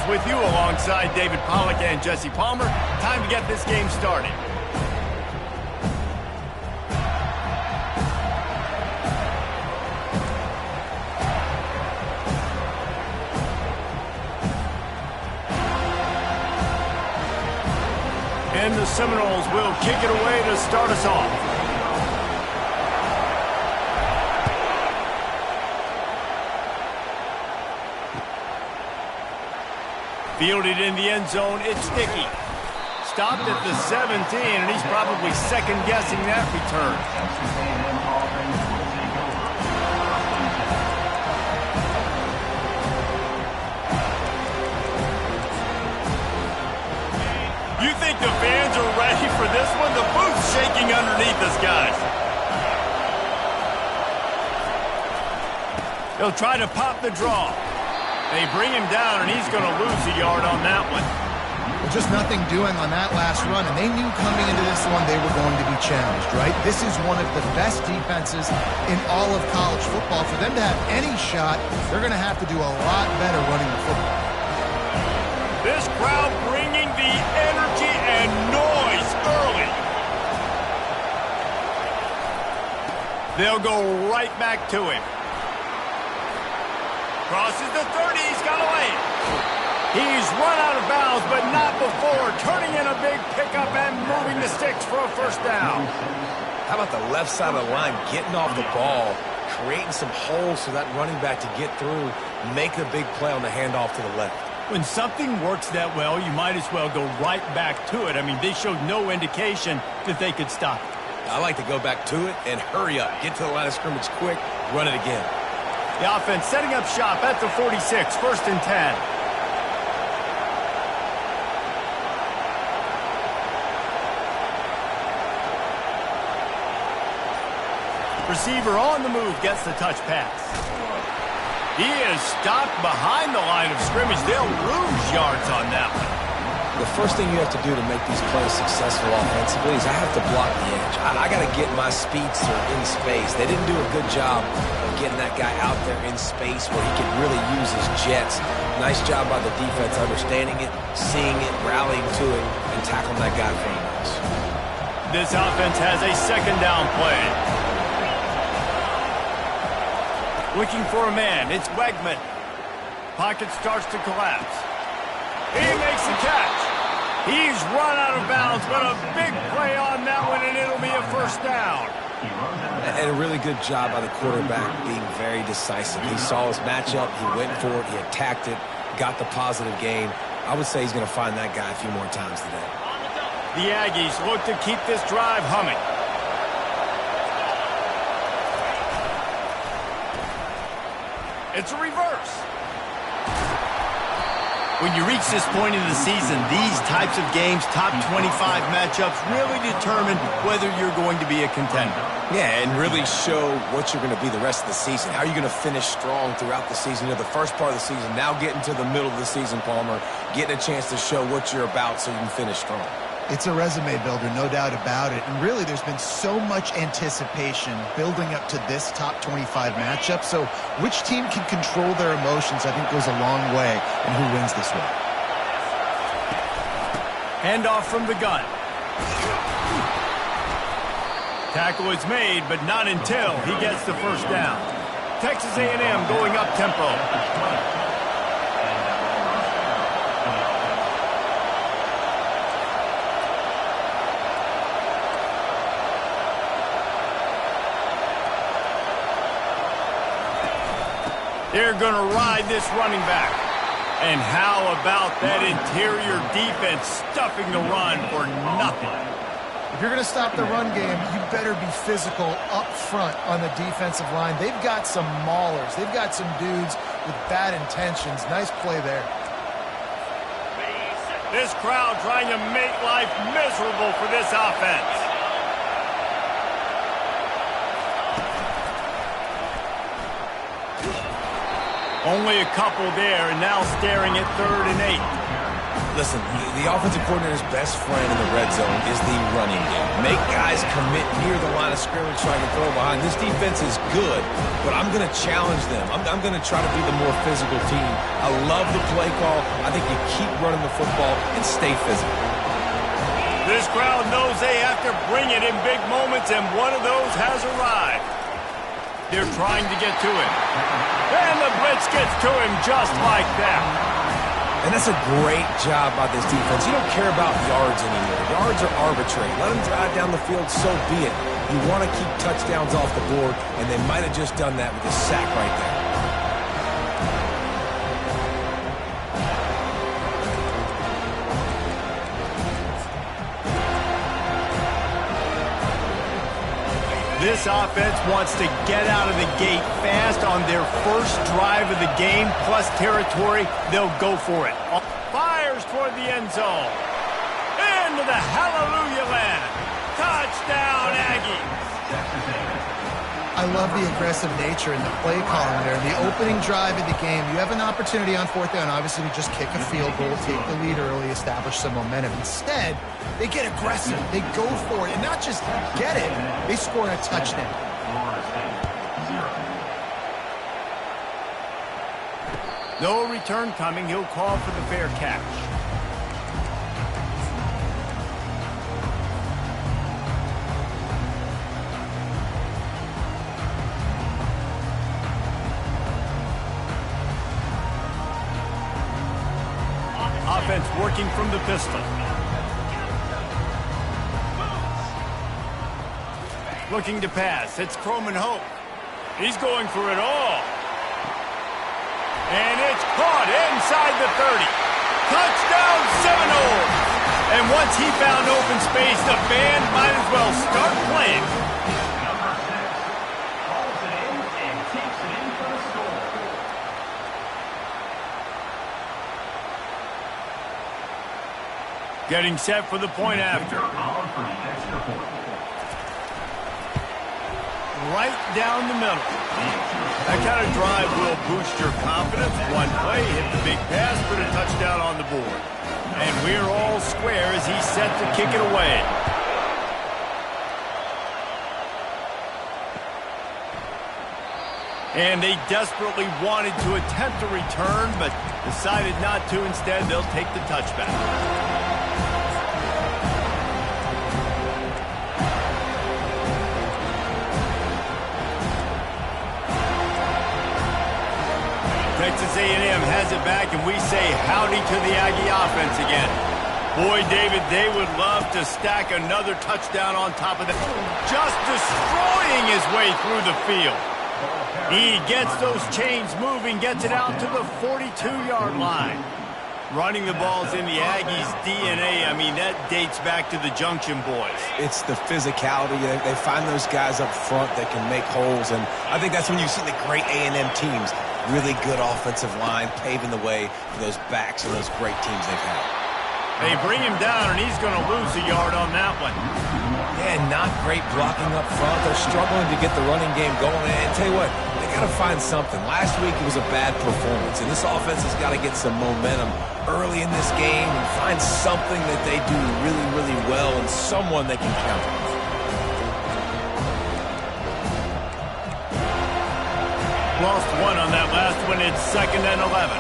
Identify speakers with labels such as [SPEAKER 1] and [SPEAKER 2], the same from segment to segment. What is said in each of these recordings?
[SPEAKER 1] with you alongside David Pollack and Jesse Palmer. Time to get this game started. And the Seminoles will kick it away to start us off. Fielded in the end zone, it's Sticky. Stopped at the 17, and he's probably second-guessing that return. You think the fans are ready for this one? The booth's shaking underneath us, guys. They'll try to pop the draw. They bring him down, and he's going to lose a yard on that one.
[SPEAKER 2] Well, just nothing doing on that last run, and they knew coming into this one they were going to be challenged, right? This is one of the best defenses in all of college football. For them to have any shot, they're going to have to do a lot better running the football.
[SPEAKER 1] This crowd bringing the energy and noise early. They'll go right back to him. Crosses the 30, he's got away. He's run out of bounds, but not before turning in a big pickup and moving the sticks for a first down.
[SPEAKER 3] How about the left side of the line getting off the ball, creating some holes for that running back to get through, make the big play on the handoff to the left.
[SPEAKER 1] When something works that well, you might as well go right back to it. I mean, they showed no indication that they could stop it.
[SPEAKER 3] I like to go back to it and hurry up. Get to the line of scrimmage quick, run it again.
[SPEAKER 1] The offense setting up shop at the 46, first and 10. Receiver on the move gets the touch pass. He is stopped behind the line of scrimmage. They'll lose yards on that one.
[SPEAKER 3] The first thing you have to do to make these plays successful offensively is I have to block the edge. I got to get my speedster in space. They didn't do a good job of getting that guy out there in space where he could really use his jets. Nice job by the defense understanding it, seeing it, rallying to it, and tackling that guy in front of us.
[SPEAKER 1] This offense has a second down play. Looking for a man, it's Wegman. Pocket starts to collapse. He makes the catch. He's run out of bounds, but a big play on that one, and it'll be a first down.
[SPEAKER 3] And a really good job by the quarterback being very decisive. He saw his matchup, he went for it, he attacked it, got the positive gain. I would say he's going to find that guy a few more times today.
[SPEAKER 1] The Aggies look to keep this drive humming. It's a reverse. When you reach this point in the season, these types of games, top 25 matchups, really determine whether you're going to be a contender.
[SPEAKER 3] Yeah, and really show what you're going to be the rest of the season. How are you going to finish strong throughout the season? You know, the first part of the season, now getting to the middle of the season, Palmer, getting a chance to show what you're about so you can finish strong.
[SPEAKER 2] It's a resume builder, no doubt about it. And really, there's been so much anticipation building up to this top 25 matchup. So which team can control their emotions, I think, goes a long way in who wins this one.
[SPEAKER 1] Handoff from the gun. Tackle is made, but not until he gets the first down. Texas A&M going up tempo. They're going to ride this running back. And how about that interior defense stuffing the run for nothing?
[SPEAKER 2] If you're going to stop the run game, you better be physical up front on the defensive line. They've got some maulers. They've got some dudes with bad intentions. Nice play there.
[SPEAKER 1] This crowd trying to make life miserable for this offense. Only a couple there, and now staring at 3rd and 8.
[SPEAKER 3] Listen, the offensive coordinator's best friend in the red zone is the running game. Make guys commit near the line of scrimmage so I can throw behind. This defense is good, but I'm going to challenge them. I'm going to try to be the more physical team. I love the play call. I I think you keep running the football and stay physical.
[SPEAKER 1] This crowd knows they have to bring it in big moments, and one of those has arrived. They're trying to get to him. And the blitz gets to him just like that.
[SPEAKER 3] And that's a great job by this defense. You don't care about yards anymore. Yards are arbitrary. Let them drive down the field, so be it. You want to keep touchdowns off the board, and they might have just done that with a sack right there.
[SPEAKER 1] This offense wants to get out of the gate fast on their first drive of the game, plus territory. They'll go for it. Fires toward the end zone. Into the hallelujah land. Touchdown, Aggies.
[SPEAKER 2] I love the aggressive nature in the play calling there. The opening drive of the game, you have an opportunity on fourth down, obviously, to just kick a field goal, take the lead early, establish some momentum. Instead, they get aggressive. They go for it. And not just get it, they score a touchdown.
[SPEAKER 1] No return coming. He'll call for the fair catch. Offense working from the pistol. Looking to pass. It's Croman Hope. He's going for it all. And it's caught inside the 30. Touchdown Seminoles. And once he found open space, the band might as well start playing. Getting set for the point after. Right down the middle. That kind of drive will boost your confidence. One play, hit the big pass, put a touchdown on the board. And we're all square as he's set to kick it away. And they desperately wanted to attempt a return, but decided not to. Instead, they'll take the touchback. Texas A&M has it back, and we say howdy to the Aggie offense again. Boy, David, they would love to stack another touchdown on top of that. Just destroying his way through the field. He gets those chains moving, gets it out to the 42-yard line. Running the ball's in the Aggies' DNA. I mean, that dates back to the Junction boys.
[SPEAKER 3] It's the physicality. They find those guys up front that can make holes, and I think that's when you see the great A&M teams. Really good offensive line, paving the way for those backs and those great teams they've had.
[SPEAKER 1] They bring him down, and he's going to lose a yard on that one.
[SPEAKER 3] Yeah, not great blocking up front. They're struggling to get the running game going. And tell you what, they got to find something. Last week it was a bad performance, and this offense has got to get some momentum early in this game and find something that they do really, really well and someone they can count on.
[SPEAKER 1] Lost one on that last one. It's 2nd and 11.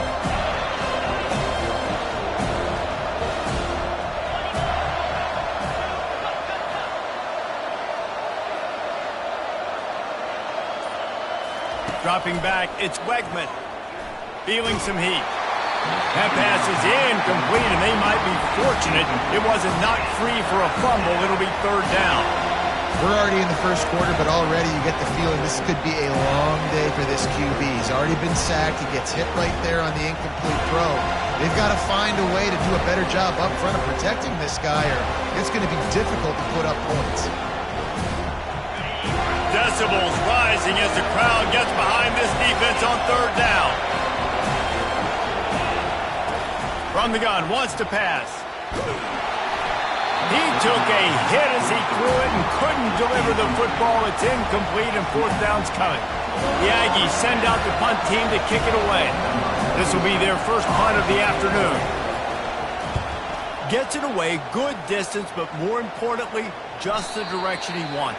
[SPEAKER 1] Dropping back, it's Wegman. Feeling some heat. That pass is incomplete, and they might be fortunate it wasn't knocked free for a fumble. It'll be 3rd down.
[SPEAKER 2] We're already in the first quarter, but already you get the feeling this could be a long day for this QB. He's already been sacked. He gets hit right there on the incomplete throw. They've got to find a way to do a better job up front of protecting this guy, or it's going to be difficult to put up points.
[SPEAKER 1] Decibels rising as the crowd gets behind this defense on 3rd down. From the gun, wants to pass. He took a hit as he threw it and couldn't deliver the football. It's incomplete, and 4th down's coming. The Aggies send out the punt team to kick it away. This will be their first punt of the afternoon. Gets it away, good distance, but more importantly, just the direction he wanted.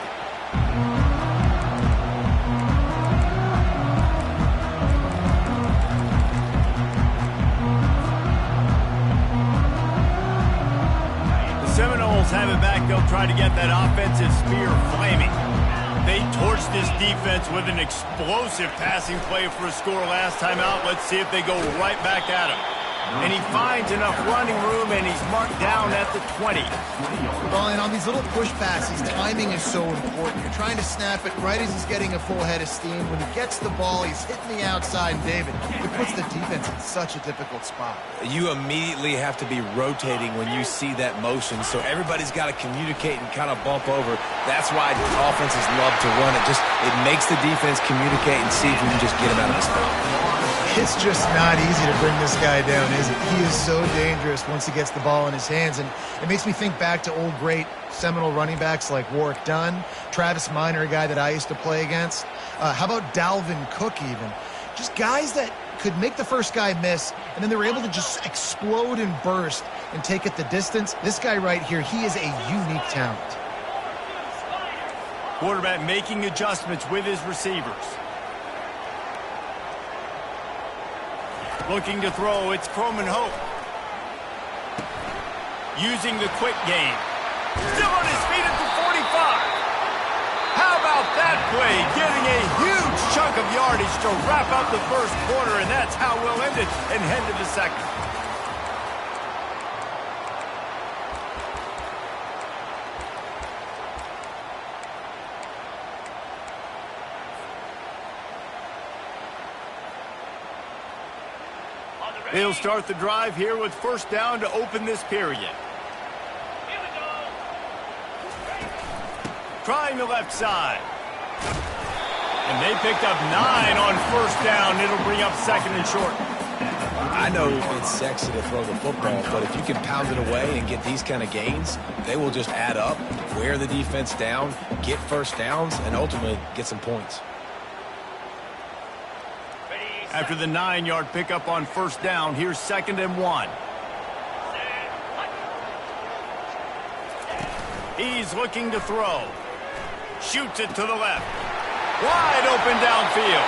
[SPEAKER 1] Seminoles have it back, they'll try to get that offensive spear flaming. They torched this defense with an explosive passing play for a score last time out. Let's see if they go right back at him. And he finds enough running room, and he's marked down at the 20.
[SPEAKER 2] Well, and on these little push passes, timing is so important. You're trying to snap it right as he's getting a full head of steam. When he gets the ball, he's hitting the outside, and David, it puts the defense in such a difficult spot.
[SPEAKER 3] You immediately have to be rotating when you see that motion, so everybody's got to communicate and kind of bump over. That's why offenses love to run it. It makes the defense communicate and see if you can just get him out of the spot.
[SPEAKER 2] It's just not easy to bring this guy down, is it? He is so dangerous once he gets the ball in his hands, and it makes me think back to old great Seminole running backs like Warwick Dunn, Travis Minor, a guy that I used to play against. How about Dalvin Cook even? Just guys that could make the first guy miss, and then they were able to just explode and burst and take it the distance. This guy right here, he is a unique talent.
[SPEAKER 1] Quarterback making adjustments with his receivers. Looking to throw, it's Croman Hope. Using the quick game. Still on his feet at the 45. How about that play? Getting a huge chunk of yardage to wrap up the first quarter, and that's how we'll end it and head to the second. They'll start the drive here with first down to open this period. Trying the left side. And they picked up 9 on first down. It'll bring up second and short.
[SPEAKER 3] I know it's sexy to throw the football, but if you can pound it away and get these kind of gains, they will just add up, wear the defense down, get first downs, and ultimately get some points.
[SPEAKER 1] After the 9-yard pickup on first down, here's second and 1. He's looking to throw. Shoots it to the left. Wide open downfield.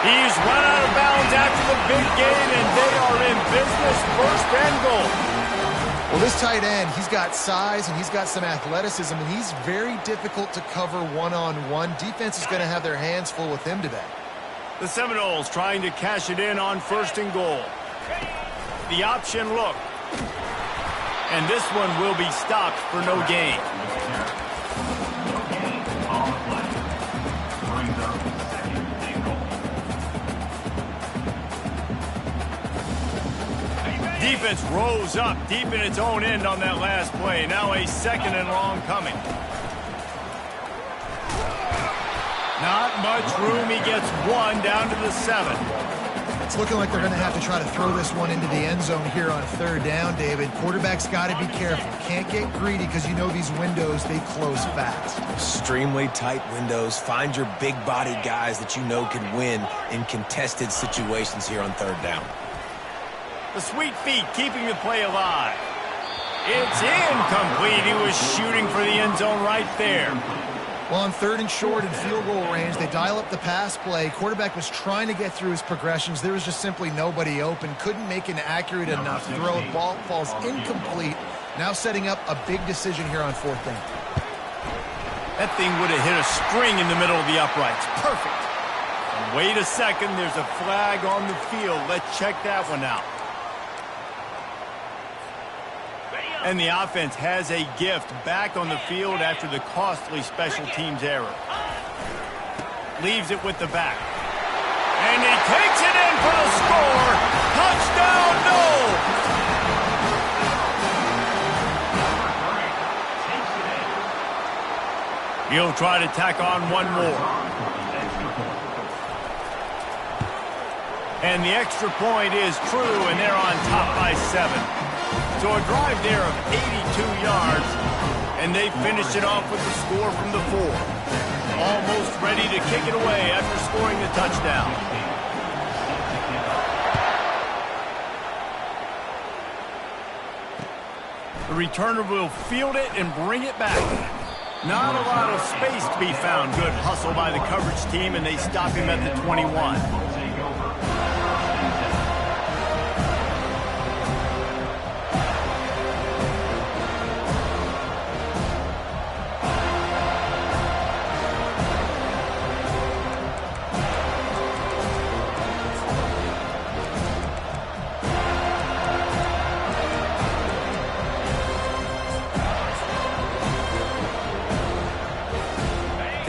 [SPEAKER 1] He's run out of bounds after the big gain, and they are in business, first and goal.
[SPEAKER 2] Well, this tight end, he's got size and he's got some athleticism, and he's very difficult to cover one-on-one. Defense is going to have their hands full with him today.
[SPEAKER 1] The Seminoles trying to cash it in on first and goal. The option look. And this one will be stopped for no gain. Defense rose up deep in its own end on that last play. Now a second and long coming. Not much room. He gets 1 down to the 7.
[SPEAKER 2] It's looking like they're going to have to try to throw this one into the end zone here on third down, David. Quarterback's got to be careful. Can't get greedy because you know these windows, they close fast.
[SPEAKER 3] Extremely tight windows. Find your big-bodied guys that you know can win in contested situations here on third down.
[SPEAKER 1] The sweet feet keeping the play alive. It's incomplete. He was shooting for the end zone right there.
[SPEAKER 2] Well, on third and short and field goal range, they dial up the pass play. Quarterback was trying to get through his progressions. There was just simply nobody open. Couldn't make an accurate enough throw. The ball falls incomplete. Now setting up a big decision here on fourth down.
[SPEAKER 1] That thing would have hit a string in the middle of the uprights. Perfect. And wait a second. There's a flag on the field. Let's check that one out. And the offense has a gift back on the field after the costly special teams error. Leaves it with the back. And he takes it in for the score. Touchdown, no! He'll try to tack on one more. And the extra point is true, and they're on top by 7. So a drive there of 82 yards, and they finished it off with the score from the 4. Almost ready to kick it away after scoring the touchdown. The returner will field it and bring it back. Not a lot of space to be found. Good hustle by the coverage team, and they stop him at the 21.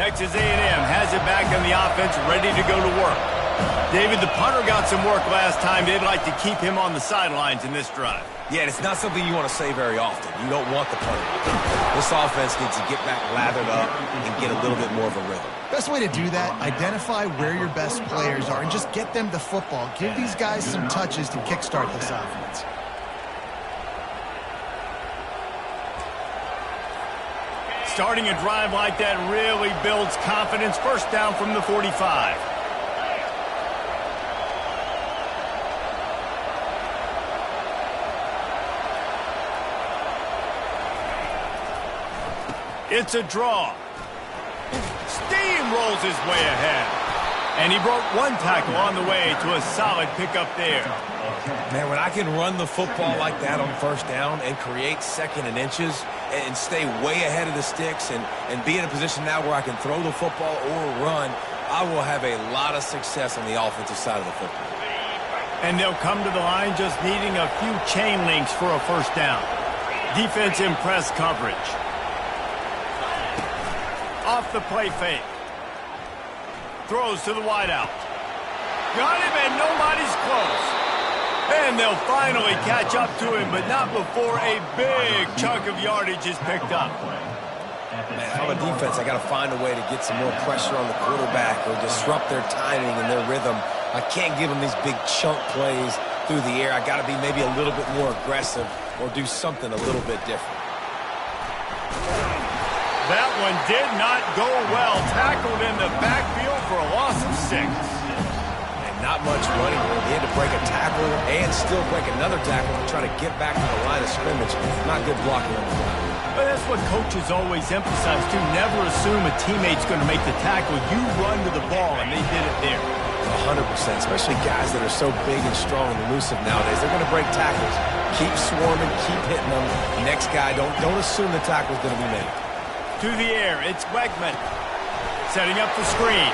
[SPEAKER 1] Texas A&M has it back on the offense, ready to go to work. David, the punter got some work last time. They'd like to keep him on the sidelines in this drive.
[SPEAKER 3] Yeah, it's not something you want to say very often. You don't want the punter. This offense needs to get back lathered up and get a little bit more of a rhythm.
[SPEAKER 2] Best way to do that, identify where your best players are and just get them the football. Give these guys some touches to kickstart this offense.
[SPEAKER 1] Starting a drive like that really builds confidence. First down from the 45. It's a draw. Steamrolls his way ahead. And he broke one tackle on the way to a solid pickup there.
[SPEAKER 3] Man, when I can run the football like that on first down and create second and inches and stay way ahead of the sticks and be in a position now where I can throw the football or run, I will have a lot of success on the offensive side of the football.
[SPEAKER 1] And they'll come to the line just needing a few chain links for a first down. Defense in press coverage. Off the play fake. Throws to the wideout. Got him and nobody's close. And they'll finally catch up to him, but not before a big chunk of yardage is picked up.
[SPEAKER 3] Man, if I'm a defense, I got to find a way to get some more pressure on the quarterback or disrupt their timing and their rhythm. I can't give them these big chunk plays through the air. I got to be maybe a little bit more aggressive or do something a little bit different.
[SPEAKER 1] That one did not go well. Tackled in the backfield for a loss of 6.
[SPEAKER 3] And not much running. He had to break a tackle and still break another tackle to try to get back to the line of scrimmage. Not good blocking on the ground.
[SPEAKER 1] But that's what coaches always emphasize, too. Never assume a teammate's going to make the tackle. You run to the ball, and they did it there.
[SPEAKER 3] 100%, especially guys that are so big and strong and elusive nowadays. They're going to break tackles. Keep swarming, keep hitting them. Next guy, don't assume the tackle's going to be made.
[SPEAKER 1] To the air, it's Wegman. Setting up the screen.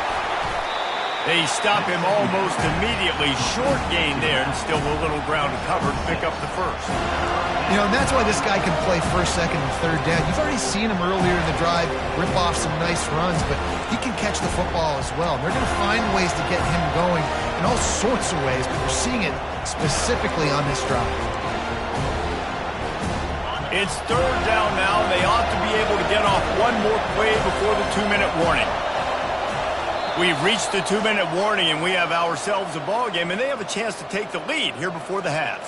[SPEAKER 1] They stop him almost immediately. Short gain there, and still a little ground to cover to pick up the first.
[SPEAKER 2] You know, and that's why this guy can play first, second, and third down. You've already seen him earlier in the drive rip off some nice runs, but he can catch the football as well. And they're going to find ways to get him going in all sorts of ways, but we're seeing it specifically on this drive.
[SPEAKER 1] It's third down now. They ought to be able to get off one more play before the 2-minute warning. We've reached the 2-minute warning, and we have ourselves a ball game, and they have a chance to take the lead here before the half.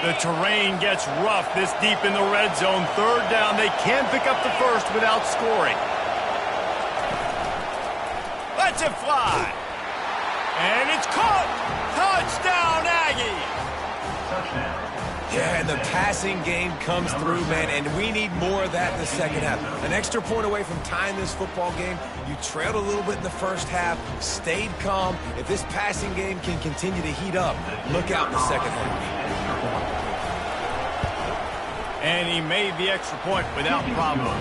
[SPEAKER 1] The terrain gets rough this deep in the red zone. Third down. They can pick up the first without scoring. Lets it fly. And it's caught. Touchdown, Aggies.
[SPEAKER 3] Yeah, and the passing game comes through, man, and we need more of that in the second half. An extra point away from tying this football game. You trailed a little bit in the first half, stayed calm. If this passing game can continue to heat up, look out in the second half.
[SPEAKER 1] And he made the extra point without problem.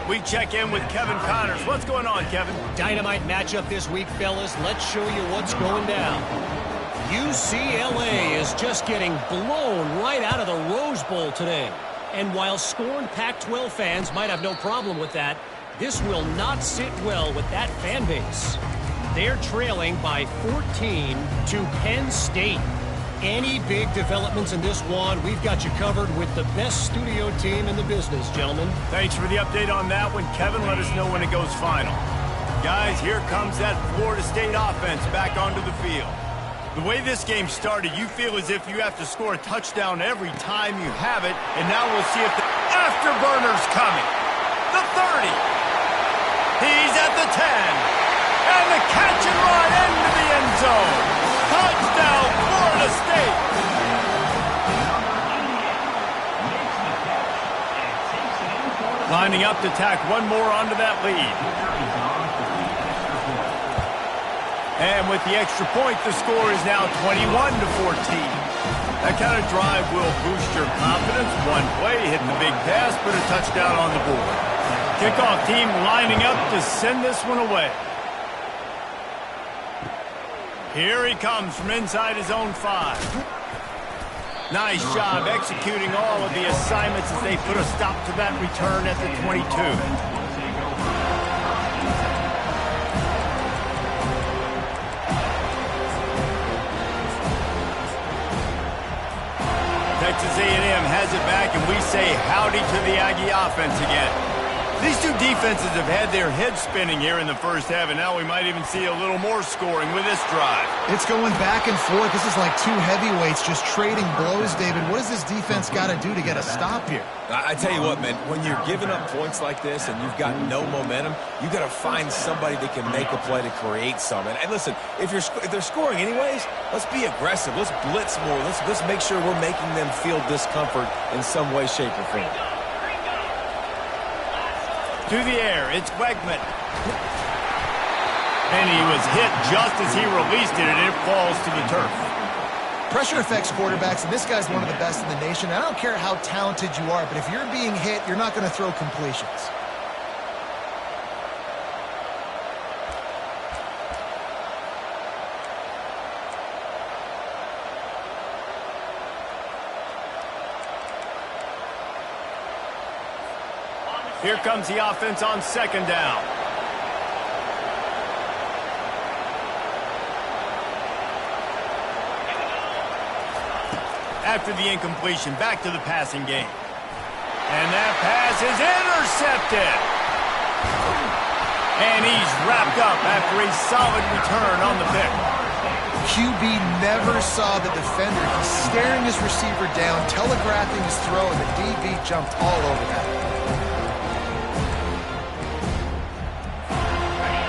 [SPEAKER 1] We check in with Kevin Connors. What's going on, Kevin?
[SPEAKER 4] Dynamite matchup this week, fellas. Let's show you what's going down. UCLA is just getting blown right out of the Rose Bowl today. And while scorned Pac-12 fans might have no problem with that, this will not sit well with that fan base. They're trailing by 14 to Penn State. Any big developments in this one, we've got you covered with the best studio team in the business, gentlemen.
[SPEAKER 1] Thanks for the update on that one, Kevin. Let us know when it goes final. Guys, here comes that Florida State offense back onto the field. The way this game started, you feel as if you have to score a touchdown every time you have it, and now we'll see if the afterburner's coming. The 30. He's at the 10. And the catch and run into the end zone. Touchdown, Florida State. Lining up to tack one more onto that lead. And with the extra point, the score is now 21-14. That kind of drive will boost your confidence. One play, hitting the big pass, put a touchdown on the board. Kickoff team lining up to send this one away. Here he comes from inside his own 5. Nice job executing all of the assignments as they put a stop to that return at the 22. Texas A&M has it back, and we say howdy to the Aggie offense again. These two defenses have had their heads spinning here in the first half, and now we might even see a little more scoring with this drive.
[SPEAKER 2] It's going back and forth. This is like two heavyweights just trading blows, David. What does this defense got to do to get a stop here?
[SPEAKER 3] I tell you what, man, when you're giving up points like this and you've got no momentum, you got to find somebody that can make a play to create some. And listen, if they're scoring anyways, let's be aggressive. Let's blitz more. Let's make sure we're making them feel discomfort in some way, shape, or form.
[SPEAKER 1] To the air, it's Wegman. And he was hit just as he released it, and it falls to the turf.
[SPEAKER 2] Pressure affects quarterbacks, and this guy's one of the best in the nation. I don't care how talented you are, but if you're being hit, you're not going to throw completions.
[SPEAKER 1] Here comes the offense on second down. After the incompletion, back to the passing game. And that pass is intercepted. And he's wrapped up after a solid return on the pick.
[SPEAKER 2] QB never saw the defender. He's staring his receiver down, telegraphing his throw, and the DB jumped all over that.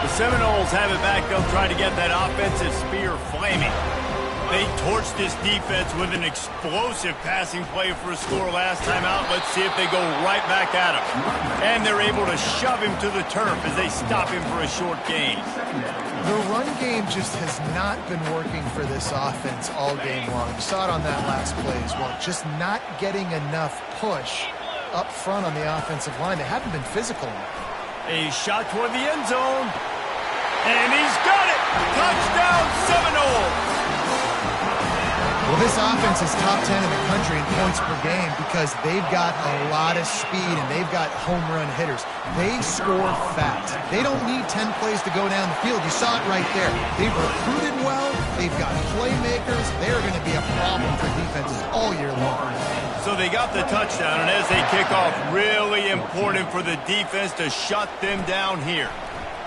[SPEAKER 1] The Seminoles have it back. They'll try to get that offensive spear flaming. They torched this defense with an explosive passing play for a score last time out. Let's see if they go right back at him. And they're able to shove him to the turf as they stop him for a short gain.
[SPEAKER 2] The run game just has not been working for this offense all game long. You saw it on that last play as well. Just not getting enough push up front on the offensive line. They haven't been physical enough.
[SPEAKER 1] A shot toward the end zone. And he's got it! Touchdown, Seminoles!
[SPEAKER 2] Well, this offense is top 10 in the country in points per game because they've got a lot of speed and they've got home run hitters. They score fast. They don't need 10 plays to go down the field. You saw it right there. They've recruited well. They've got playmakers. They're going to be a problem for defenses all year long.
[SPEAKER 1] So they got the touchdown, and as they kick off, really important for the defense to shut them down here.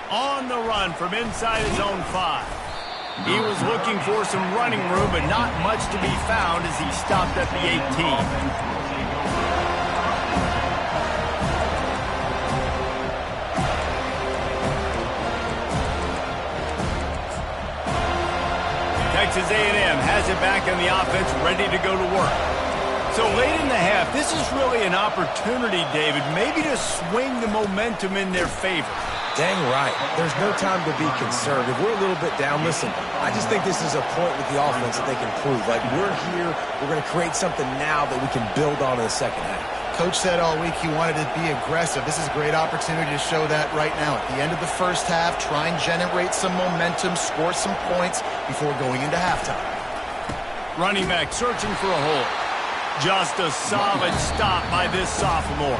[SPEAKER 1] On the run from inside his own 5. He was looking for some running room, but not much to be found as he stopped at the 18. Texas A&M has it back in the offense, ready to go to work. So late in the half, this is really an opportunity, David, maybe to swing the momentum in their favor.
[SPEAKER 3] Dang right. There's no time to be concerned. If we're a little bit down, listen, I just think this is a point with the offense that they can prove. Like, we're here, we're going to create something now that we can build on in the second half.
[SPEAKER 2] Coach said all week he wanted to be aggressive. This is a great opportunity to show that right now. At the end of the first half, try and generate some momentum, score some points before going into halftime.
[SPEAKER 1] Running back searching for a hole. Just a solid stop by this sophomore.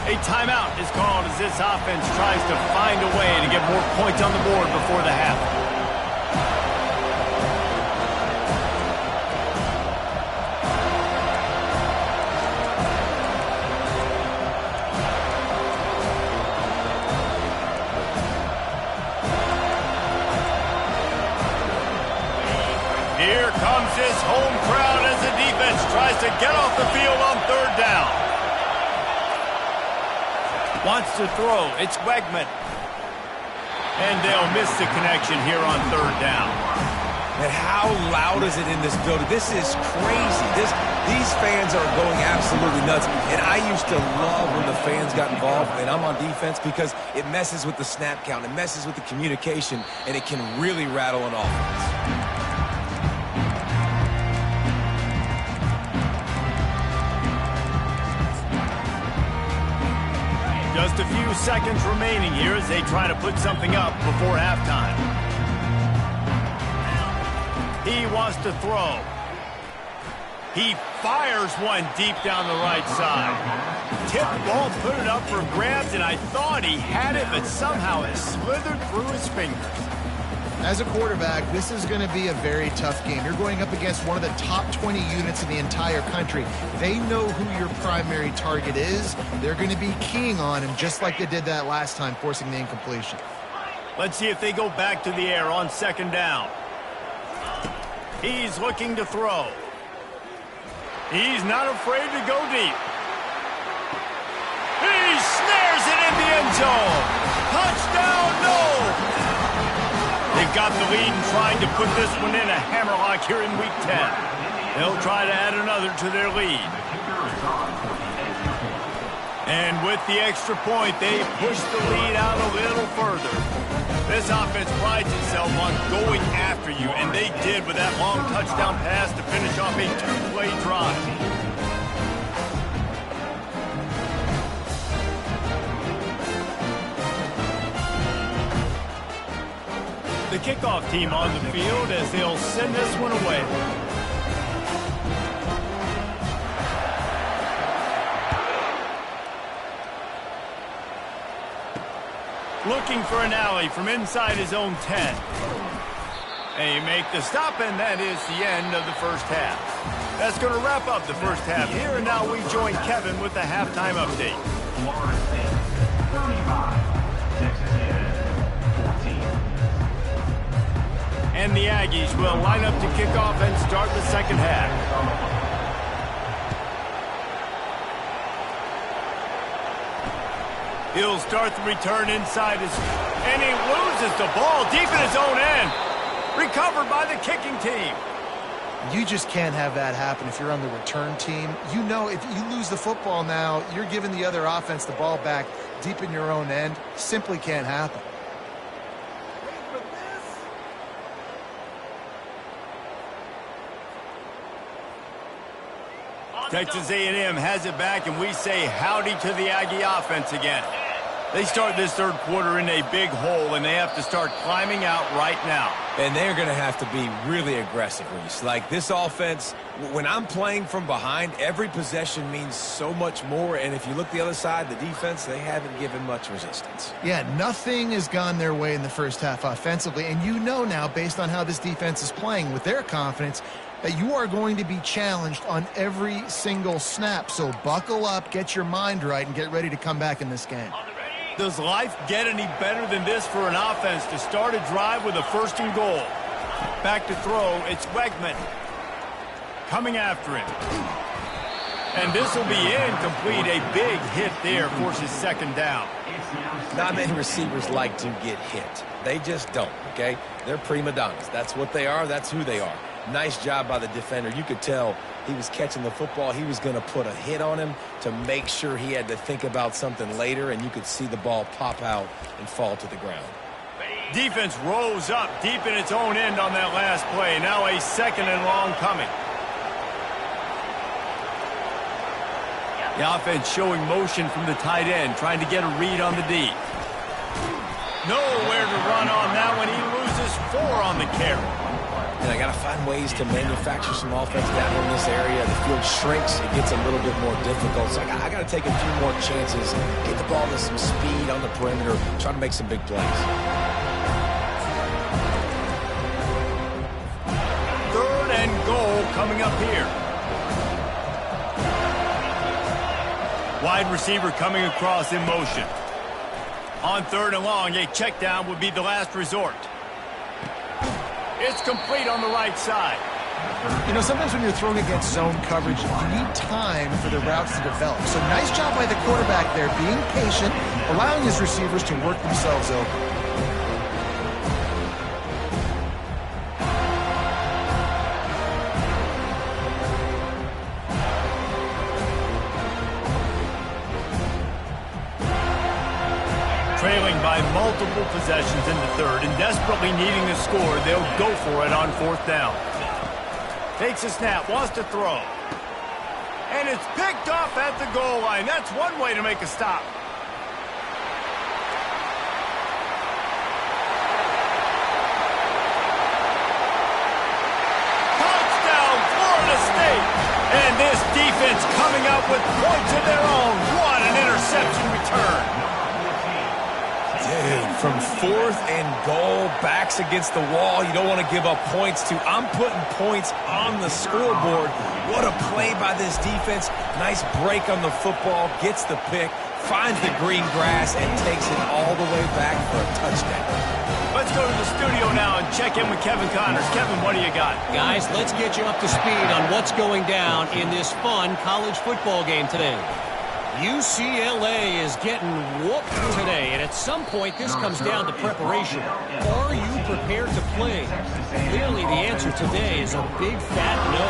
[SPEAKER 1] A timeout is called as this offense tries to find a way to get more points on the board before the half. Here comes his home crowd as the defense tries to get off the field on third down. Wants to throw. It's Wegman. And they'll miss the connection here on third down.
[SPEAKER 3] And how loud is it in this building? This is crazy. These fans are going absolutely nuts. And I used to love when the fans got involved, and I'm on defense, because it messes with the snap count. It messes with the communication, and it can really rattle an offense.
[SPEAKER 1] Just a few seconds remaining here as they try to put something up before halftime. He wants to throw. He fires one deep down the right side. Tipped ball, put it up for grabs, and I thought he had it, but somehow it slithered through his fingers.
[SPEAKER 2] As a quarterback, this is going to be a very tough game. You're going up against one of the top 20 units in the entire country. They know who your primary target is. They're going to be keying on him just like they did that last time, forcing the incompletion.
[SPEAKER 1] Let's see if they go back to the air on second down. He's looking to throw. He's not afraid to go deep. He snares it in the end zone. Touchdown, no! They've got the lead and trying to put this one in a hammerlock here in Week 10. They'll try to add another to their lead. And with the extra point, they push the lead out a little further. This offense prides itself on going after you, and they did with that long touchdown pass to finish off a two-play drive. The kickoff team on the field as they'll send this one away. Looking for an alley from inside his own 10. They make the stop, and that is the end of the first half. That's going to wrap up the first half here, and now we join Kevin with the halftime update. And the Aggies will line up to kick off and start the second half. He'll start the return inside his... And he loses the ball deep in his own end. Recovered by the kicking team.
[SPEAKER 2] You just can't have that happen if you're on the return team. You know, if you lose the football now, you're giving the other offense the ball back deep in your own end. Simply can't happen.
[SPEAKER 1] Texas A&M has it back, and we say howdy to the Aggie offense again. They start this third quarter in a big hole, and they have to start climbing out right now.
[SPEAKER 3] And they're going to have to be really aggressive, Reese. Like, this offense, when I'm playing from behind, every possession means so much more. And if you look the other side, the defense, they haven't given much resistance.
[SPEAKER 2] Yeah, nothing has gone their way in the first half offensively. And you know now, based on how this defense is playing with their confidence, that you are going to be challenged on every single snap. So buckle up, get your mind right, and get ready to come back in this game.
[SPEAKER 1] Does life get any better than this for an offense to start a drive with a first and goal? Back to throw, it's Wegman. Coming after him. And this will be incomplete. A big hit there forces second down.
[SPEAKER 3] Not many receivers like to get hit. They just don't, okay? They're prima donnas. That's what they are. That's who they are. Nice job by the defender. You could tell he was catching the football. He was going to put a hit on him to make sure he had to think about something later, and you could see the ball pop out and fall to the ground.
[SPEAKER 1] Defense rose up deep in its own end on that last play. Now a second and long coming. The offense showing motion from the tight end, trying to get a read on the D. Nowhere to run on that one. He loses 4 on the carry.
[SPEAKER 3] And I got to find ways to manufacture some offense down in this area. The field shrinks. It gets a little bit more difficult. So I got to take a few more chances, get the ball to some speed on the perimeter, try to make some big plays.
[SPEAKER 1] Third and goal coming up here. Wide receiver coming across in motion. On third and long, a check down would be the last resort. It's complete on the right side.
[SPEAKER 2] You know, sometimes when you're throwing against zone coverage, you need time for the routes to develop. So nice job by the quarterback there, being patient, allowing his receivers to work themselves open.
[SPEAKER 1] Trailing by multiple possessions in the third and desperately needing to score, they'll go for it on fourth down. Takes a snap, wants to throw. And it's picked off at the goal line. That's one way to make a stop. defense coming up with points of their own. What an interception return.
[SPEAKER 3] Dude, from 4th and goal, backs against the wall, you don't want to give up points to. I'm putting points on the scoreboard. What a play by this defense. Nice break on the football, gets the pick, finds the green grass, and takes it all the way back for a touchdown.
[SPEAKER 1] Let's go to the studio now and check in with Kevin Connors. Kevin, what do you got?
[SPEAKER 4] Guys, let's get you up to speed on what's going down in this fun college football game today. UCLA is getting whooped today, and at some point this comes down to preparation. Are you prepared to play? Clearly the answer today is a big fat no.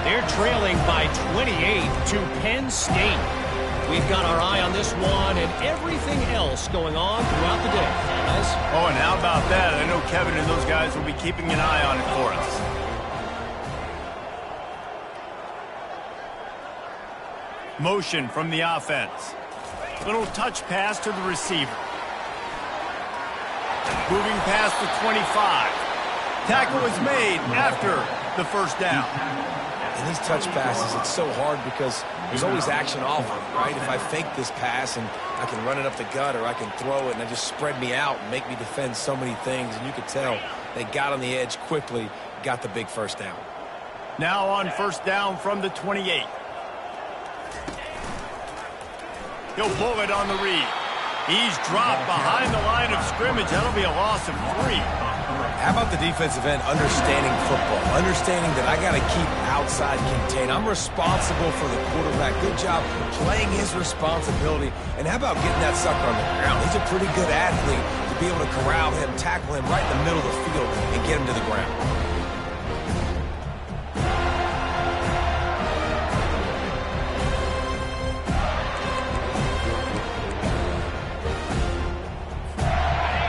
[SPEAKER 4] They're trailing by 28 to Penn State. We've got our eye on this one and everything else going on throughout the day, guys.
[SPEAKER 1] Oh, and how about that? I know Kevin and those guys will be keeping an eye on it for us. Motion from the offense. Little touch pass to the receiver. Moving past the 25. Tackle is made after the first down.
[SPEAKER 3] In these touch passes, it's so hard because there's always action offered, right? If I fake this pass and I can run it up the gut or I can throw it and it just spread me out and make me defend so many things, and you could tell they got on the edge quickly, got the big first down.
[SPEAKER 1] Now on first down from the 28. He'll pull it on the read. He's dropped behind the line of scrimmage. That'll be a loss of 3.
[SPEAKER 3] How about the defensive end understanding football, understanding that I got to keep outside contain. I'm responsible for the quarterback. Good job playing his responsibility. And how about getting that sucker on the ground? He's a pretty good athlete to be able to corral him, tackle him right in the middle of the field, and get him to the ground.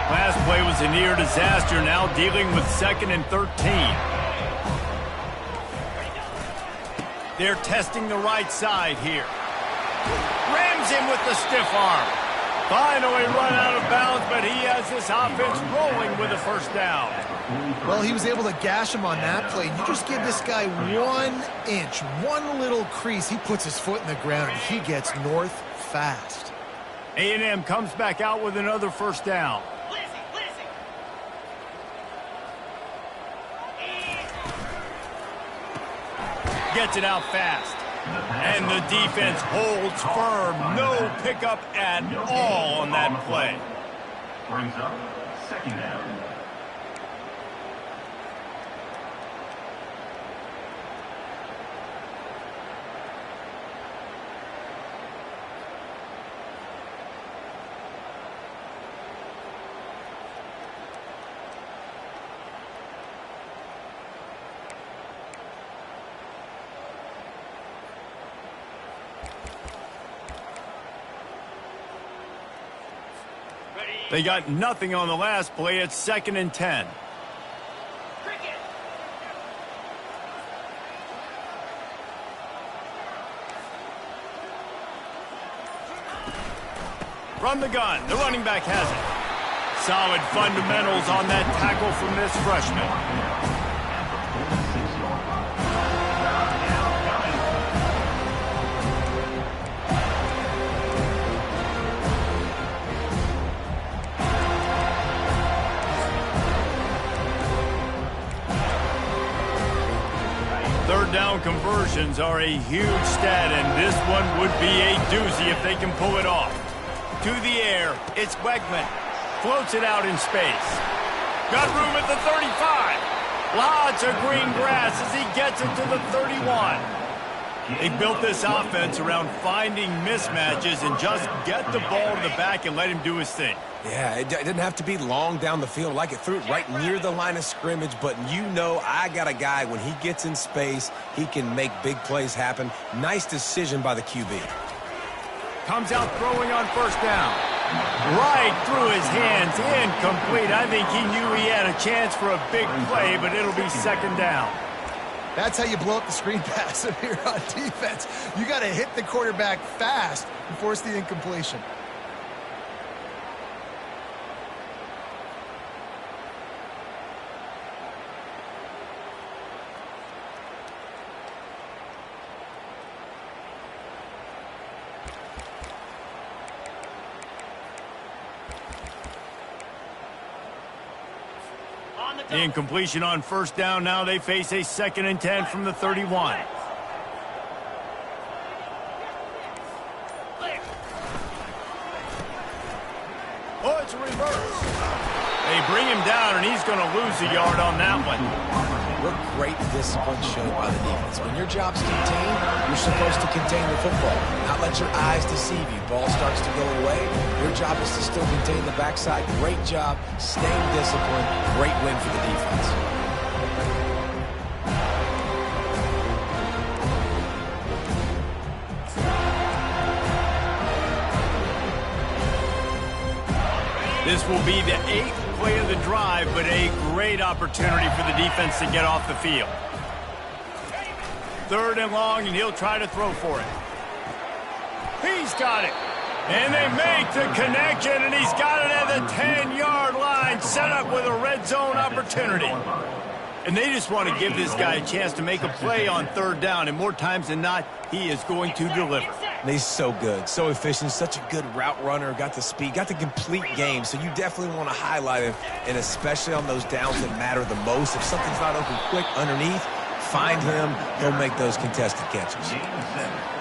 [SPEAKER 1] Last play was a near disaster, now dealing with 2nd and 13. They're testing the right side here. Rams him with the stiff arm. Finally run out of bounds, but he has this offense rolling with a first down.
[SPEAKER 2] Well, he was able to gash him on that play. You just give this guy 1 inch, one little crease. He puts his foot in the ground, and he gets north fast.
[SPEAKER 1] A&M comes back out with another first down. Gets it out fast. And the defense holds firm. No pickup at all on that play.
[SPEAKER 5] Brings up 2nd down.
[SPEAKER 1] They got nothing on the last play. It's 2nd and 10. From the gun, the running back has it. Solid fundamentals on that tackle from this freshman. Third down conversions are a huge stat, and this one would be a doozy if they can pull it off. To the air, it's Wegman. Floats it out in space. Got room at the 35. Lots of green grass as he gets it to the 31. They built this offense around finding mismatches and just get the ball to the back and let him do his thing.
[SPEAKER 3] Yeah, it didn't have to be long down the field. Like it threw it right near the line of scrimmage, but you know I got a guy, when he gets in space, he can make big plays happen. Nice decision by the QB.
[SPEAKER 1] Comes out throwing on first down. Right through his hands, incomplete. I think he knew he had a chance for a big play, but it'll be 2nd down.
[SPEAKER 2] That's how you blow up the screen pass here on defense. You got to hit the quarterback fast and force the incompletion.
[SPEAKER 1] The incompletion on first down. Now they face a 2nd and 10 from the 31. Oh, it's a reverse. They bring him down, and he's going to lose a yard on that one.
[SPEAKER 3] What great discipline shown by the defense. When your job's contained, you're supposed to contain the football, not let your eyes deceive you. Ball starts to go away. Your job is to still contain the backside. Great job, staying disciplined. Great win for the defense.
[SPEAKER 1] This will be the 8th play of the drive, but a great opportunity for the defense to get off the field. 3rd and long, and he'll try to throw for it. He's got it. And they make the connection, and he's got it at the 10-yard line, set up with a red zone opportunity. And they just want to give this guy a chance to make a play on 3rd down, and more times than not, he is going to deliver.
[SPEAKER 3] And he's so good, so efficient, such a good route runner, got the speed, got the complete game, so you definitely want to highlight him, and especially on those downs that matter the most. If something's not open quick underneath, find him, he'll make those contested catches.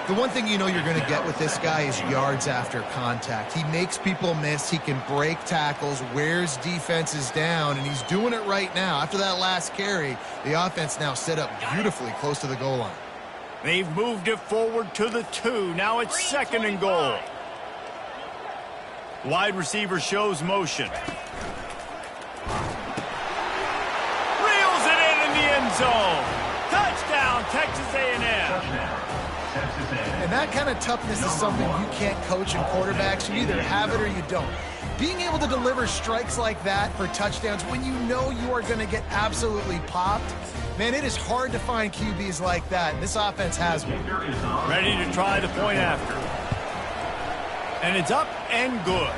[SPEAKER 2] The one thing you know you're going to get with this guy is yards after contact. He makes people miss. He can break tackles, wears defenses down, and he's doing it right now. After that last carry, the offense now set up beautifully close to the goal line.
[SPEAKER 1] They've moved it forward to the 2. Now it's 2nd and goal. Wide receiver shows motion. Reels it in the end zone. Touchdown, Texas A&M.
[SPEAKER 2] And that kind of toughness is something you can't coach in quarterbacks. You either have it or you don't. Being able to deliver strikes like that for touchdowns when you know you are going to get absolutely popped, man, it is hard to find QBs like that. And this offense has one.
[SPEAKER 1] Ready to try the point after. And it's up and good.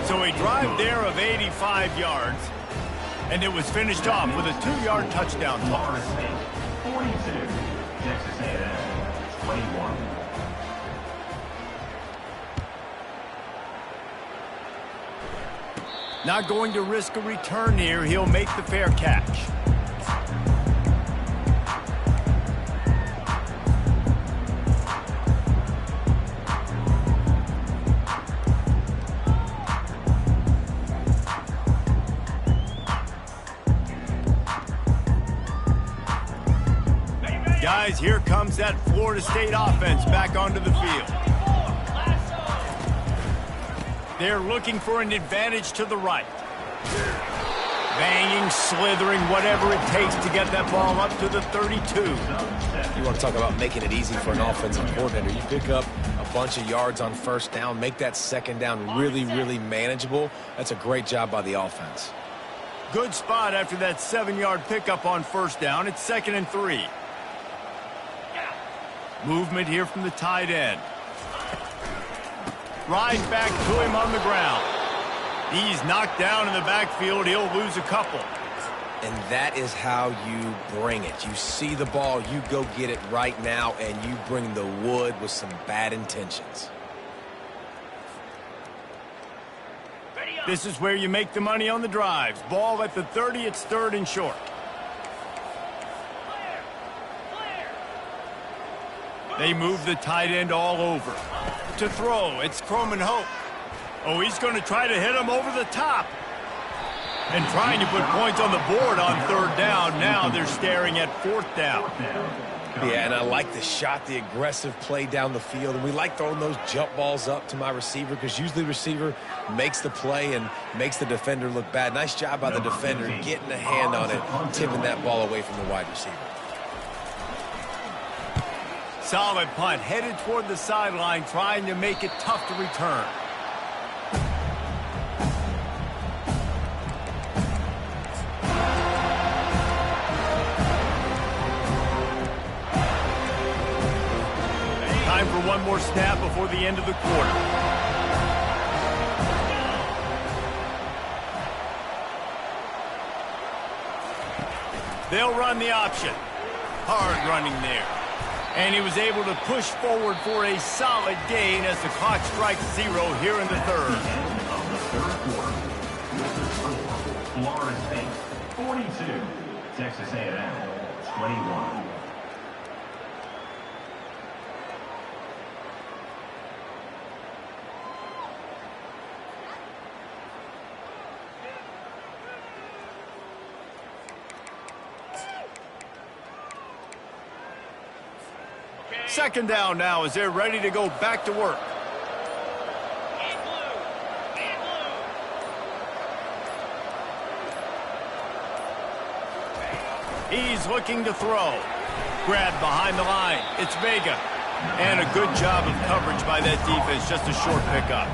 [SPEAKER 1] So a drive there of 85 yards. And it was finished off with a 2-yard touchdown toss.
[SPEAKER 5] 42, Texas A&M, 21.
[SPEAKER 1] Not going to risk a return here. He'll make the fair catch. Guys, here comes that Florida State offense back onto the field. They're looking for an advantage to the right. Banging, slithering, whatever it takes to get that ball up to the 32.
[SPEAKER 3] You want to talk about making it easy for an offensive coordinator. You pick up a bunch of yards on first down, make that 2nd down really, really manageable. That's a great job by the offense.
[SPEAKER 1] Good spot after that 7-yard pickup on first down. It's 2nd and 3. Movement here from the tight end. Right back to him on the ground. He's knocked down in the backfield. He'll lose a couple.
[SPEAKER 3] And that is how you bring it. You see the ball, you go get it right now, and you bring the wood with some bad intentions.
[SPEAKER 1] This is where you make the money on the drives. Ball at the 30, it's 3rd and short. They move the tight end all over. To throw, it's Croman Hope. Oh, he's going to try to hit him over the top. And trying to put points on the board on 3rd down. Now they're staring at 4th down.
[SPEAKER 3] Yeah, and I like the shot, the aggressive play down the field. And we like throwing those jump balls up to my receiver because usually the receiver makes the play and makes the defender look bad. Nice job by the defender getting a hand on it, tipping that ball away from the wide receiver.
[SPEAKER 1] Solid punt, headed toward the sideline, trying to make it tough to return. Time for one more snap before the end of the quarter. They'll run the option. Hard running there. And he was able to push forward for a solid gain as the clock strikes 0 here in the 3rd.
[SPEAKER 5] End of the 3rd quarter. With the score, Florida State 42, Texas A&M, 21.
[SPEAKER 1] Second down now as they're ready to go back to work. He's looking to throw. Grabbed behind the line. It's Vega. And a good job of coverage by that defense. Just a short pickup.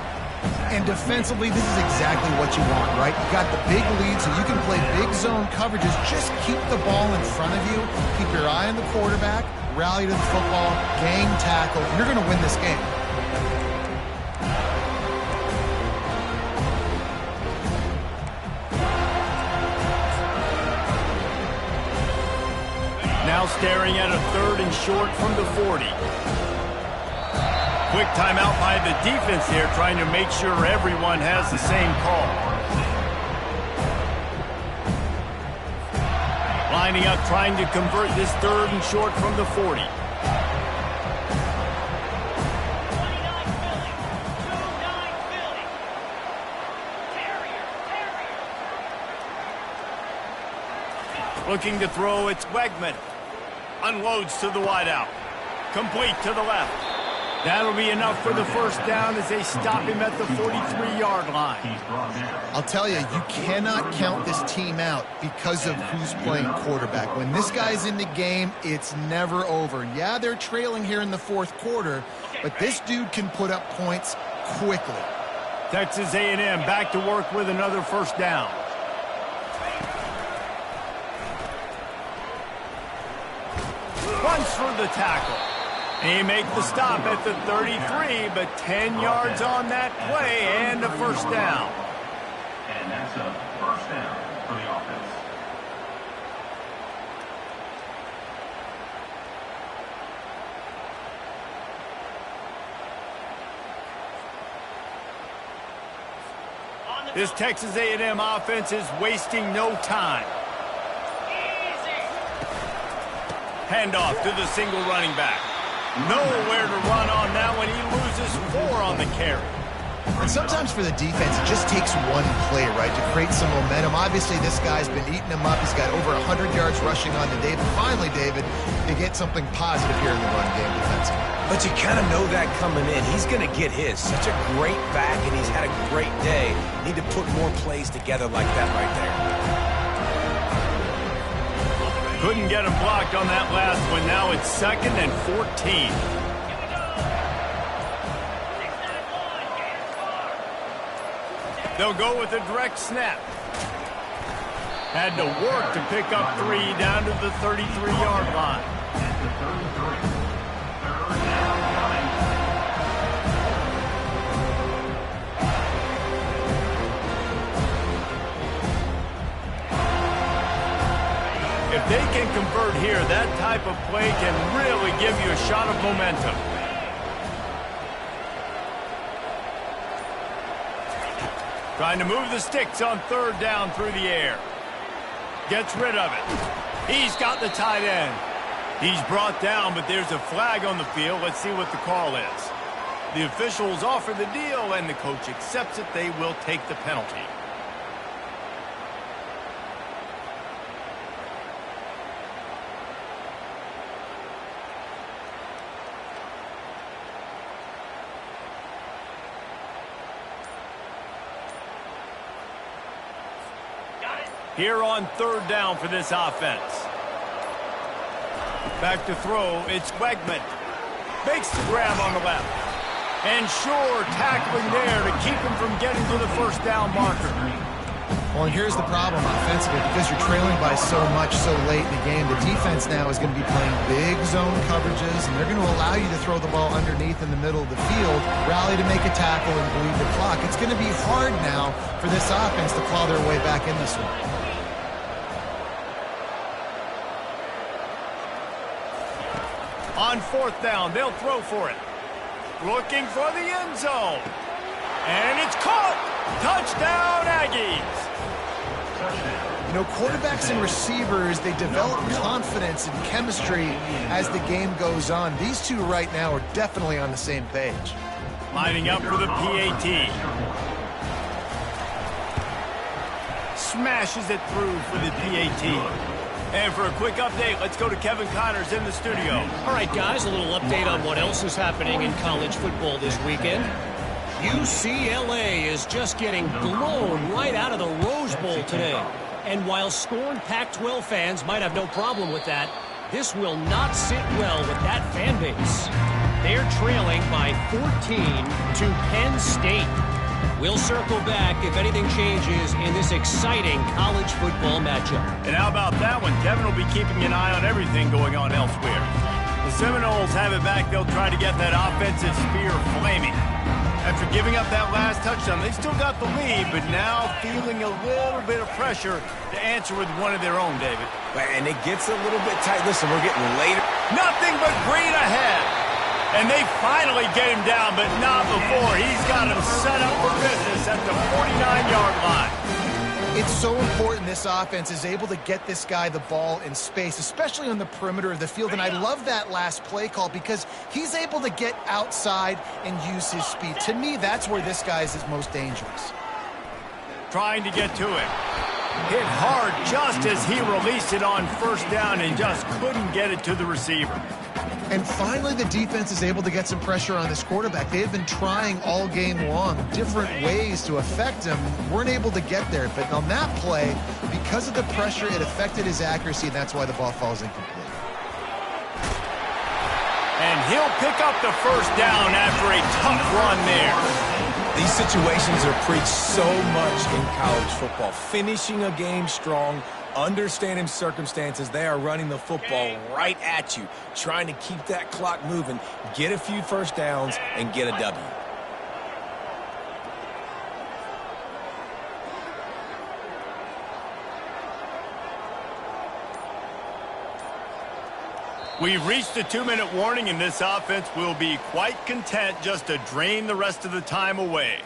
[SPEAKER 2] And defensively, this is exactly what you want, right? You got the big lead, so you can play big zone coverages. Just keep the ball in front of you. Keep your eye on the quarterback. Rally to the football. Gang tackle. You're going to win this game.
[SPEAKER 1] Now staring at a 3rd and short from the 40. Quick timeout by the defense here, trying to make sure everyone has the same call. Lining up, trying to convert this 3rd and short from the 40. Looking to throw, it's Wegman. Unloads to the wideout. Complete to the left. That'll be enough for the first down as they stop him at the 43-yard line.
[SPEAKER 2] I'll tell you, you cannot count this team out because of who's playing quarterback. When this guy's in the game, it's never over. Yeah, they're trailing here in the 4th quarter, but this dude can put up points quickly.
[SPEAKER 1] Texas A&M back to work with another first down. Runs for the tackle. He make the stop at the 33, but 10 yards on that play and a first down.
[SPEAKER 5] And that's a first down for the offense.
[SPEAKER 1] This Texas A&M offense is wasting no time. Handoff to the single running back. Nowhere to run on that one. He loses 4 on the carry.
[SPEAKER 2] And sometimes for the defense, it just takes one play, right, to create some momentum. Obviously, this guy's been eating him up. He's got over 100 yards rushing on to David. Finally, David, to get something positive here in the run game defensively.
[SPEAKER 3] But you kind of know that coming in. He's going to get his. Such a great back, and he's had a great day. Need to put more plays together like that right there.
[SPEAKER 1] Couldn't get him blocked on that last one. Now it's 2nd and 14. They'll go with a direct snap. Had to work to pick up 3 down to the 33-yard line. If they can convert here, that type of play can really give you a shot of momentum. Trying to move the sticks on 3rd down through the air. Gets rid of it. He's got the tight end. He's brought down, but there's a flag on the field. Let's see what the call is. The officials offer the deal, and the coach accepts it. They will take the penalty. Here on 3rd down for this offense. Back to throw, it's Wegman. Makes the grab on the left. And sure, tackling there to keep him from getting to the first down marker.
[SPEAKER 2] Well, and here's the problem offensively. Because you're trailing by so much so late in the game, the defense now is going to be playing big zone coverages, and they're going to allow you to throw the ball underneath in the middle of the field, rally to make a tackle, and bleed the clock. It's going to be hard now for this offense to claw their way back in this one.
[SPEAKER 1] On 4th down, they'll throw for it. Looking for the end zone. And it's caught! Touchdown, Aggies!
[SPEAKER 5] Touchdown,
[SPEAKER 2] You know, quarterbacks and receivers, they develop confidence and chemistry as the game goes on. These two right now are definitely on the same page.
[SPEAKER 1] Lining up for the PAT. Smashes it through for the PAT. And for a quick update, let's go to Kevin Connors in the studio.
[SPEAKER 4] All right, guys, a little update on what else is happening in college football this weekend. UCLA is just getting blown right out of the Rose Bowl today. And while scorned Pac-12 fans might have no problem with that, this will not sit well with that fan base. They're trailing by 14 to Penn State. We'll circle back if anything changes in this exciting college football matchup.
[SPEAKER 1] And how about that one? Kevin will be keeping an eye on everything going on elsewhere. The Seminoles have it back. They'll try to get that offensive spear flaming. After giving up that last touchdown, they still got the lead, but now feeling a little bit of pressure to answer with one of their own, David.
[SPEAKER 3] And it gets a little bit tight. Listen, we're getting later.
[SPEAKER 1] Nothing but green ahead. And they finally get him down, but not before. He's got him set up for business at the 49-yard line.
[SPEAKER 2] It's so important this offense is able to get this guy the ball in space, especially on the perimeter of the field. And I love that last play call because he's able to get outside and use his speed. To me, that's where this guy is his most dangerous.
[SPEAKER 1] Trying to get to it. Hit hard just as he released it on first down and just couldn't get it to the receiver.
[SPEAKER 2] And finally, the defense is able to get some pressure on this quarterback. They have been trying all game long different ways to affect him. Weren't able to get there. But on that play, because of the pressure, it affected his accuracy, and that's why the ball falls incomplete.
[SPEAKER 1] And he'll pick up the first down after a tough run there.
[SPEAKER 3] These situations are preached so much in college football. Finishing a game strong, understanding circumstances. They are running the football right at you, trying to keep that clock moving, get a few first downs, and get a W.
[SPEAKER 1] We've reached the 2-minute warning, and this offense will be quite content just to drain the rest of the time away.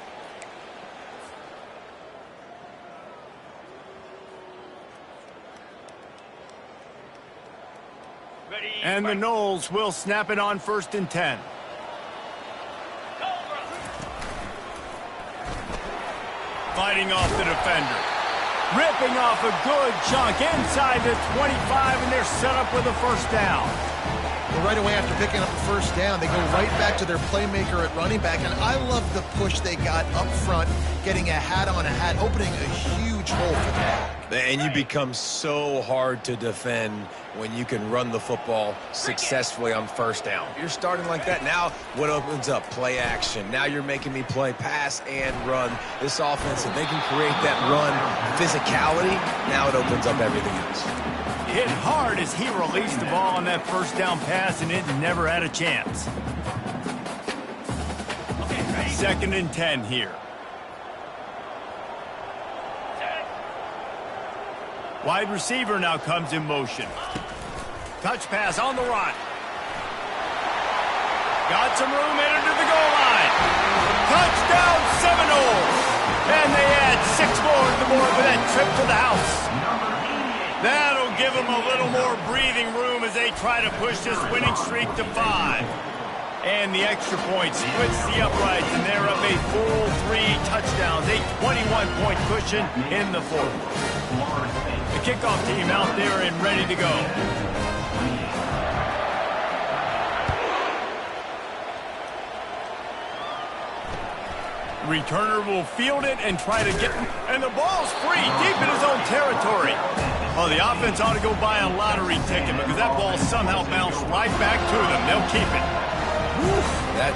[SPEAKER 1] And the Noles will snap it on 1st and 10. Fighting off the defender. Ripping off a good chunk inside the 25, and they're set up with a first down.
[SPEAKER 2] Well, right away after picking up the first down, they go right back to their playmaker at running back. And I love the push they got up front, getting a hat on a hat, opening a huge hole for the ball.
[SPEAKER 3] And you become so hard to defend when you can run the football successfully on first down. You're starting like that. Now what opens up? Play action. Now you're making me play pass and run. This offense, if they can create that run physicality, now it opens up everything else.
[SPEAKER 1] Hit hard as he released the ball on that first down pass, and it never had a chance. 2nd and 10 here. Wide receiver now comes in motion. Touch pass on the run. Got some room in to the goal line. Touchdown Seminoles. And they add 6 more to the board with that trip to the house. That'll give them a little more breathing room as they try to push this winning streak to 5. And the extra point splits the uprights, and they're up a full 3 touchdowns, a 21-point cushion in the 4th. The kickoff team out there and ready to go. Returner will field it and try to get, and the ball's free, deep in his own territory. Well, the offense ought to go buy a lottery ticket because that ball somehow bounced right back to them. They'll keep it.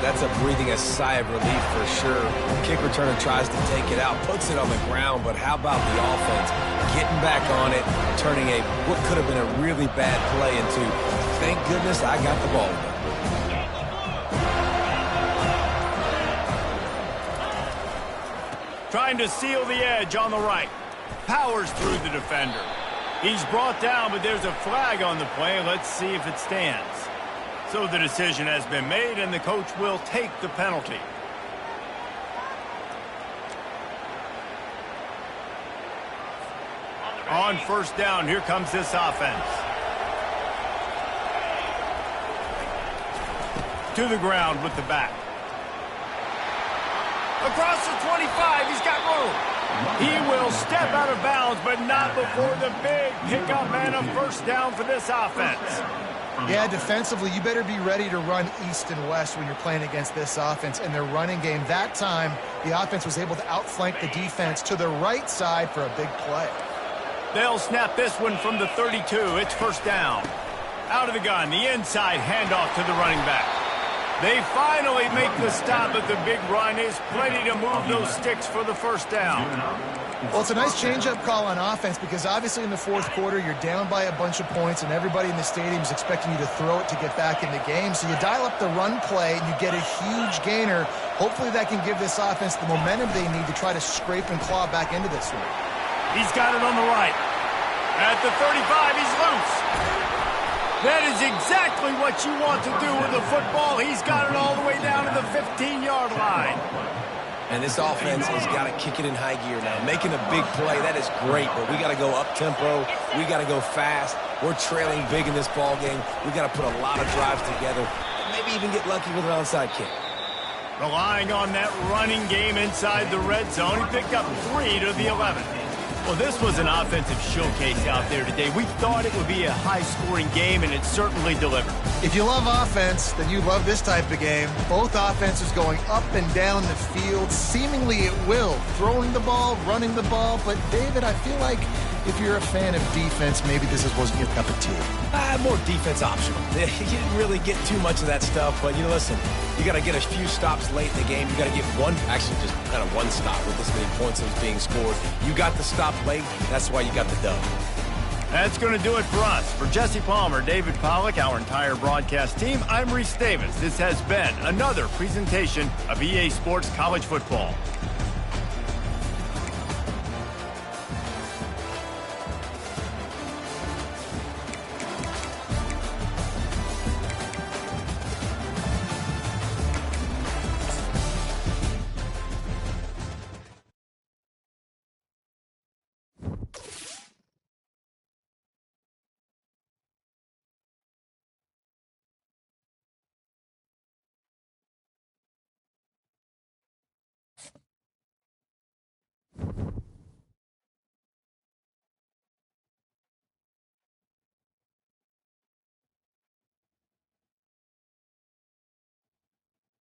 [SPEAKER 3] That's a breathing a sigh of relief for sure. Kick returner tries to take it out, puts it on the ground, but how about the offense getting back on it, turning what could have been a really bad play into, thank goodness I got the ball.
[SPEAKER 1] Trying to seal the edge on the right. Powers through the defender. He's brought down, but there's a flag on the play. Let's see if it stands. So the decision has been made, and the coach will take the penalty. On first down, here comes this offense. To the ground with the back. Across the 25, he's got room. He will step out of bounds, but not before the big pickup and a first down for this offense.
[SPEAKER 2] Yeah, defensively, you better be ready to run east and west when you're playing against this offense. In their running game, that time, the offense was able to outflank the defense to the right side for a big play.
[SPEAKER 1] They'll snap this one from the 32. It's first down. Out of the gun, the inside handoff to the running back. They finally make the stop, but the big run is plenty to move those sticks for the first down.
[SPEAKER 2] Well, it's a nice change-up call on offense because obviously in the fourth quarter, you're down by a bunch of points and everybody in the stadium is expecting you to throw it to get back in the game. So you dial up the run play and you get a huge gainer. Hopefully that can give this offense the momentum they need to try to scrape and claw back into this one.
[SPEAKER 1] He's got it on the right. At the 35, he's loose. That is exactly what you want to do with the football. He's got it all the way down to the 15-yard line.
[SPEAKER 3] And this offense has got to kick it in high gear now. Making a big play, that is great, but we got to go up-tempo. We got to go fast. We're trailing big in this ball game. We got to put a lot of drives together. Maybe even get lucky with an onside kick.
[SPEAKER 1] Relying on that running game inside the red zone. He picked up 3 to the 11. Well, this was an offensive showcase out there today. We thought it would be a high-scoring game, and it certainly delivered.
[SPEAKER 2] If you love offense, then you love this type of game. Both offenses going up and down the field, seemingly at will. Throwing the ball, running the ball. But, David, I feel like if you're a fan of defense, maybe this wasn't your cup of tea.
[SPEAKER 3] More defense optional. You didn't really get too much of that stuff, but, listen, you got to get a few stops late in the game. You got to get just kind of one stop with this many points that was being scored. You got the stop late. That's why you got the dub.
[SPEAKER 1] That's going to do it for us. For Jesse Palmer, David Pollack, our entire broadcast team, I'm Reese Davis. This has been another presentation of EA Sports College Football.